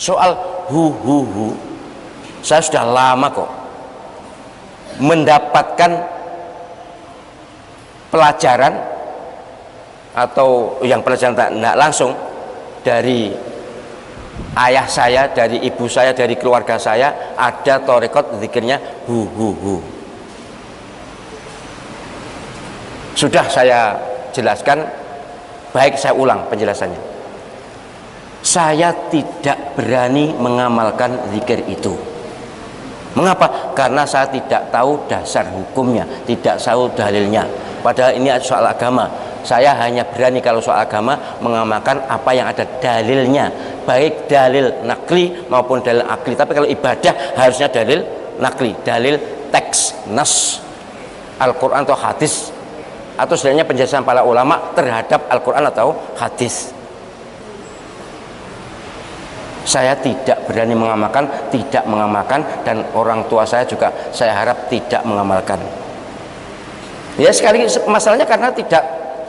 Soal hu, saya sudah lama kok mendapatkan pelajaran atau yang pelajaran tidak langsung dari ayah saya, dari ibu saya, dari keluarga saya, ada tarekat zikirnya hu. Sudah saya jelaskan, baik saya ulang penjelasannya. Saya tidak berani mengamalkan zikir itu. Mengapa? Karena saya tidak tahu dasar hukumnya, tidak tahu dalilnya. Padahal ini soal agama. Saya hanya berani kalau soal agama mengamalkan apa yang ada dalilnya, baik dalil nakli maupun dalil akli. Tapi kalau ibadah harusnya dalil nakli, dalil teks nas Al-Quran atau hadis, atau sebenarnya penjelasan para ulama terhadap Al-Quran atau hadis. Saya tidak berani mengamalkan, tidak mengamalkan, dan orang tua saya juga saya harap tidak mengamalkan. Ya sekali masalahnya karena tidak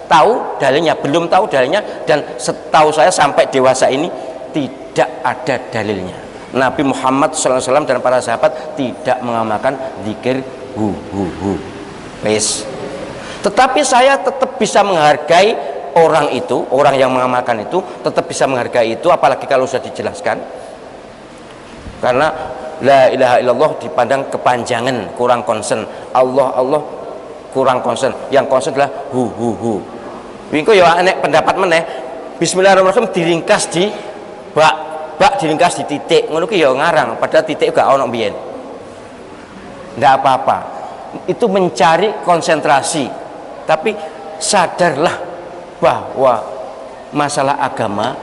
tahu dalilnya, belum tahu dalilnya, dan setahu saya sampai dewasa ini tidak ada dalilnya. Nabi Muhammad SAW dan para sahabat tidak mengamalkan zikir hu. Wes. Tetapi saya tetap bisa menghargai orang itu, orang yang mengamalkan itu, tetap bisa menghargai itu, apalagi kalau sudah dijelaskan. Karena la ilaha illallah dipandang kepanjangan, kurang concern. Allah kurang concern. Yang concern adalah hu. Wingko ya enek pendapat meneh. Bismillahirrahmanirrahim diringkas di bak diringkas di titik. Ngono ki ya ngarang, padahal titik gak ono mbiyen. Ndak apa-apa. Itu mencari konsentrasi. Tapi sadarlah bahwa masalah agama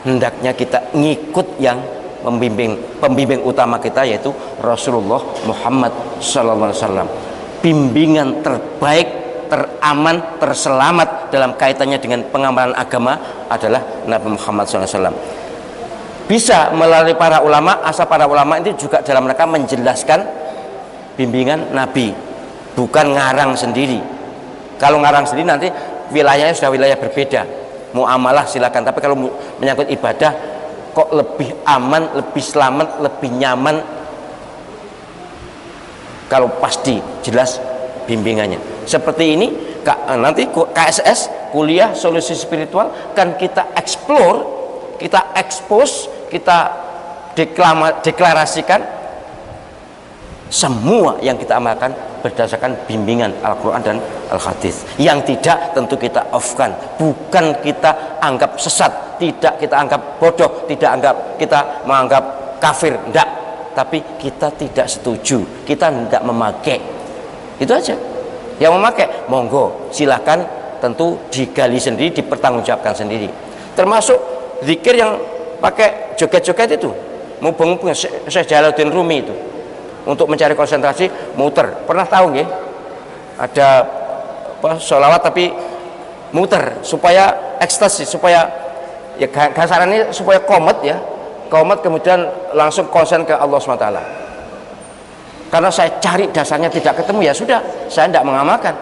hendaknya kita ngikut yang pembimbing utama kita, yaitu Rasulullah Muhammad SAW. Bimbingan terbaik, teraman, terselamat dalam kaitannya dengan pengamalan agama adalah Nabi Muhammad SAW. Bisa melalui para ulama, asal para ulama itu juga dalam mereka menjelaskan bimbingan Nabi, bukan ngarang sendiri. Kalau ngarang sendiri nanti wilayahnya sudah wilayah berbeda. Muamalah silakan, tapi kalau menyangkut ibadah kok lebih aman, lebih selamat, lebih nyaman kalau pasti jelas bimbingannya. Seperti ini nanti KSS, kuliah solusi spiritual, kan kita explore, kita expose, kita deklarasikan semua yang kita amalkan berdasarkan bimbingan Al-Quran dan Al-Hadis. Yang tidak tentu kita off-kan, bukan kita anggap sesat, tidak kita anggap bodoh, tidak kita menganggap kafir, tidak, tapi kita tidak setuju, kita tidak memakai. Itu aja. Yang memakai monggo silakan, tentu digali sendiri, dipertanggungjawabkan sendiri. Termasuk zikir yang pakai joget-joget itu, mubeng-mubeng Syekh Jalaluddin Rumi itu, untuk mencari konsentrasi muter. Pernah tahu nggih? Ada sholawat tapi muter supaya ekstasi, supaya ya kasarannya supaya komat ya, komat kemudian langsung konsen ke Allah SWT. Karena saya cari dasarnya tidak ketemu, ya sudah, saya tidak mengamalkan.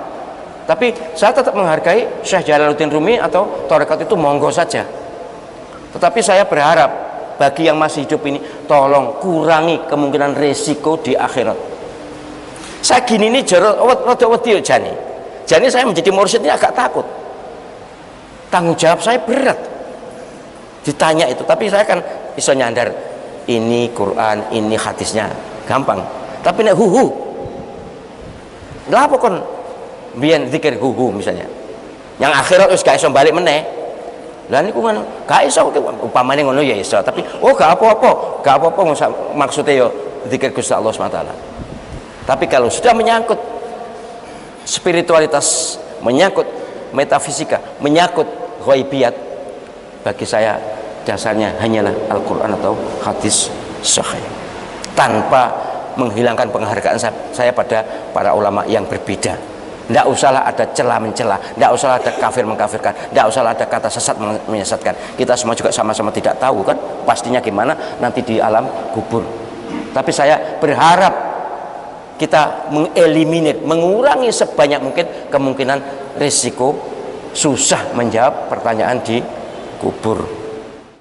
Tapi saya tetap menghargai Syekh Jalaluddin Rumi atau tarekat itu, monggo saja. Tetapi saya berharap bagi yang masih hidup ini, tolong kurangi kemungkinan resiko di akhirat. Saya gini ini wedi jani. Jani saya menjadi mursyid ini agak takut. Tanggung jawab saya berat. Ditanya itu, tapi saya kan bisa nyandar. Ini Quran, ini hadisnya, gampang. Tapi nek huhu, lha apa kon biyen zikir huhu misalnya. Yang akhirat wis gak iso balik meneh. Lah niku kan gak iso, upamane ngono ya iso, tapi gak apa-apa maksudnya ya zikir Gusti Allah SWT. Tapi kalau sudah menyangkut spiritualitas, menyangkut metafisika, menyangkut ghaibiyat, bagi saya dasarnya hanyalah Al-Quran atau hadis sahih, tanpa menghilangkan penghargaan saya pada para ulama yang berbeda. Tidak usahlah ada celah mencela, tidak usahlah ada kafir mengkafirkan, tidak usahlah ada kata sesat menyesatkan. Kita semua juga sama-sama tidak tahu kan pastinya gimana nanti di alam kubur. Tapi saya berharap kita mengeliminir, mengurangi sebanyak mungkin kemungkinan risiko susah menjawab pertanyaan di kubur.